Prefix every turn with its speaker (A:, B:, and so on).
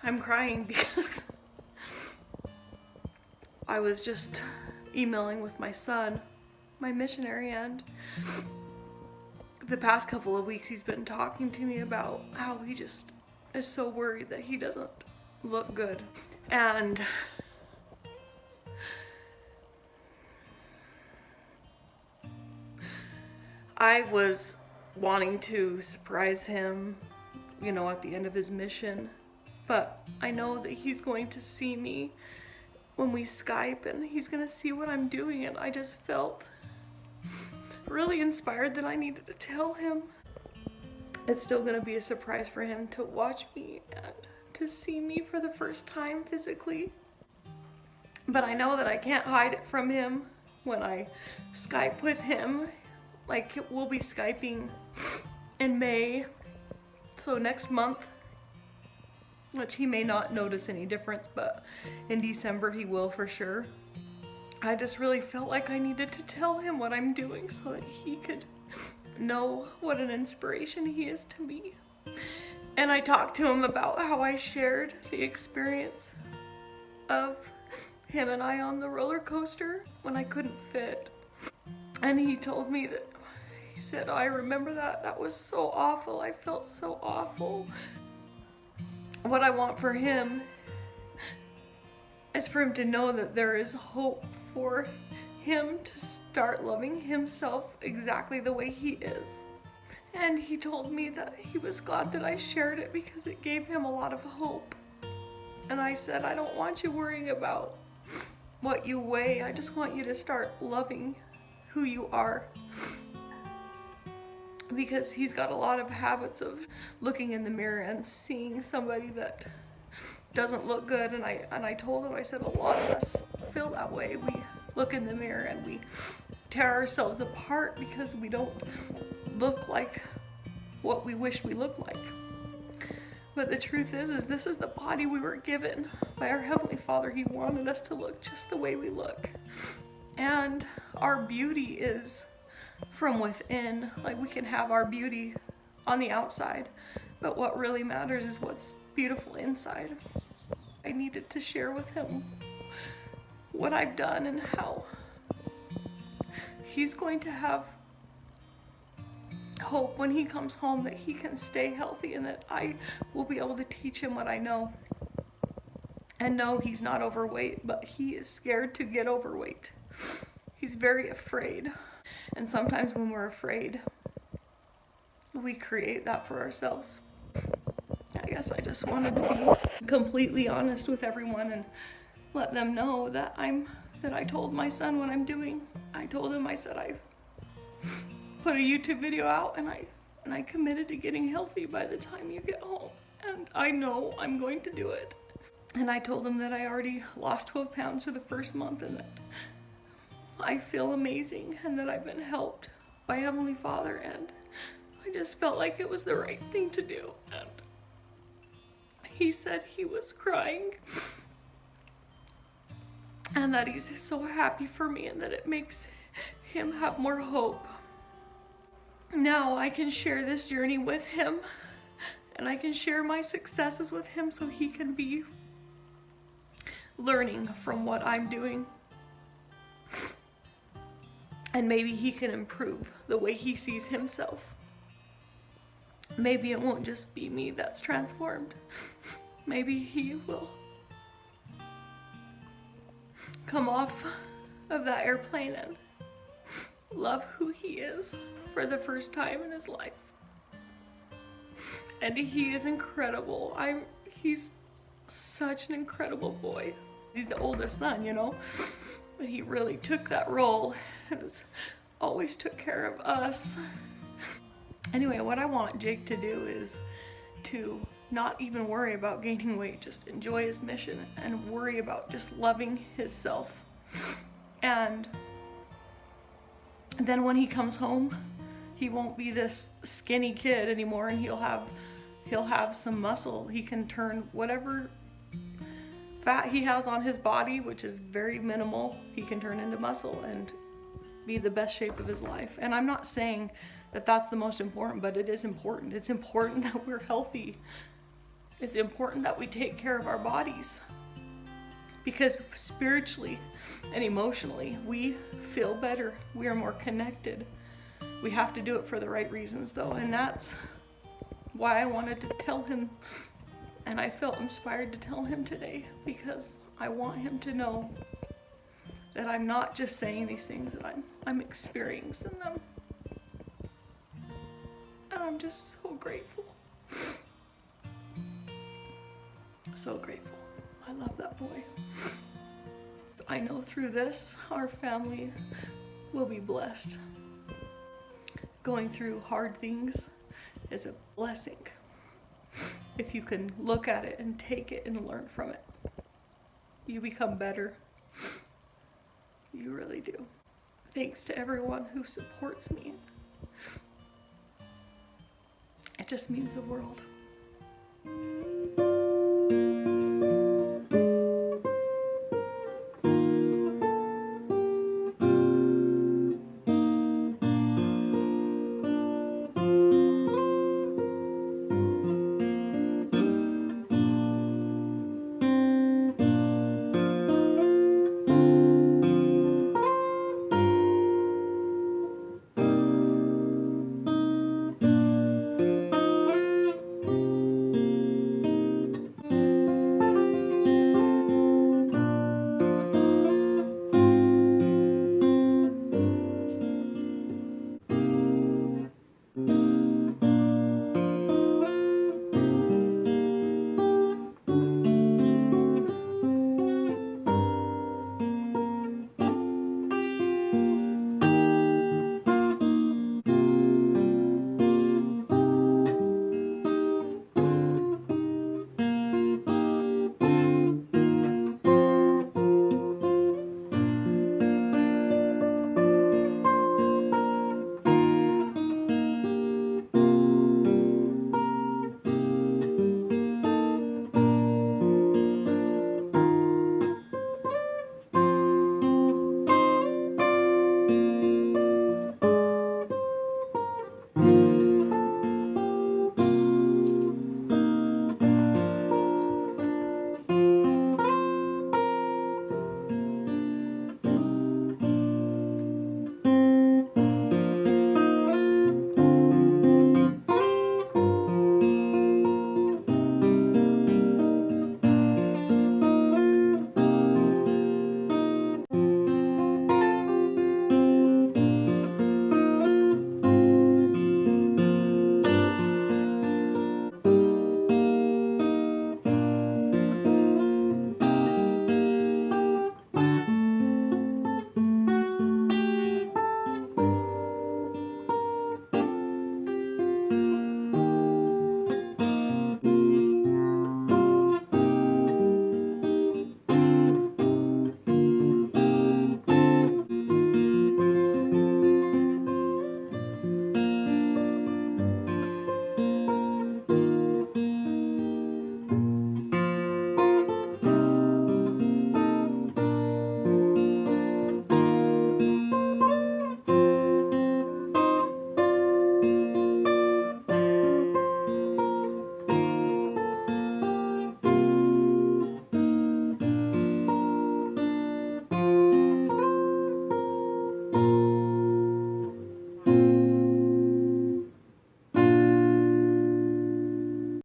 A: I'm crying because I was just emailing with my son, my missionary, and the past couple of weeks he's been talking to me about how he just is so worried that he doesn't look good. And I was wanting to surprise him, at the end of his mission, but I know that he's going to see me when we Skype and he's gonna see what I'm doing, and I just felt really inspired that I needed to tell him. It's still gonna be a surprise for him to watch me and to see me for the first time physically. But I know that I can't hide it from him when I Skype with him. Like, we'll be Skyping in May, so next month, which he may not notice any difference, but in December he will for sure. I just really felt like I needed to tell him what I'm doing so that he could know what an inspiration he is to me. And I talked to him about how I shared the experience of him and I on the roller coaster when I couldn't fit. And he told me that, he said, "Oh, I remember that. That was so awful. I felt so awful." What I want for him is for him to know that there is hope for him to start loving himself exactly the way he is. And he told me that he was glad that I shared it because it gave him a lot of hope. And I said, "I don't want you worrying about what you weigh. I just want you to start loving who you are." Because he's got a lot of habits of looking in the mirror and seeing somebody that doesn't look good. And I told him, I said, a lot of us feel that way. We look in the mirror and we tear ourselves apart because we don't look like what we wish we looked like. But the truth is this is the body we were given by our Heavenly Father. He wanted us to look just the way we look. And our beauty is from within. Like, we can have our beauty on the outside, but what really matters is what's beautiful inside. I needed to share with him what I've done and how he's going to have hope when he comes home that he can stay healthy, and that I will be able to teach him what I know. And no, he's not overweight, but he is scared to get overweight. He's very afraid. And sometimes when we're afraid, we create that for ourselves. I guess I just wanted to be completely honest with everyone and let them know that I told my son what I'm doing. I told him, I said, I put a YouTube video out and I committed to getting healthy by the time you get home. And I know I'm going to do it. And I told him that I already lost 12 pounds for the first month and that I feel amazing and that I've been helped by Heavenly Father, and I just felt like it was the right thing to do. And he said he was crying and that he's so happy for me and that it makes him have more hope. Now I can share this journey with him and I can share my successes with him so he can be learning from what I'm doing. And maybe he can improve the way he sees himself. Maybe it won't just be me that's transformed. Maybe he will come off of that airplane and love who he is for the first time in his life. And he is incredible. He's such an incredible boy. He's the oldest son, but he really took that role and always took care of us. Anyway, what I want Jake to do is to not even worry about gaining weight, just enjoy his mission and worry about just loving himself. And then when he comes home, he won't be this skinny kid anymore, and he'll have some muscle. He can turn whatever fat he has on his body, which is very minimal, he can turn into muscle and be the best shape of his life. And I'm not saying that that's the most important, but it is important. It's important that we're healthy. It's important that we take care of our bodies, because spiritually and emotionally, we feel better. We are more connected. We have to do it for the right reasons though, and that's why I wanted to tell him, and I felt inspired to tell him today, because I want him to know that I'm not just saying these things, that I'm experiencing them. And I'm just so grateful. So grateful. I love that boy. I know through this, our family will be blessed. Going through hard things is a blessing if you can look at it and take it and learn from it. You become better. You really do. Thanks to everyone who supports me. It just means the world.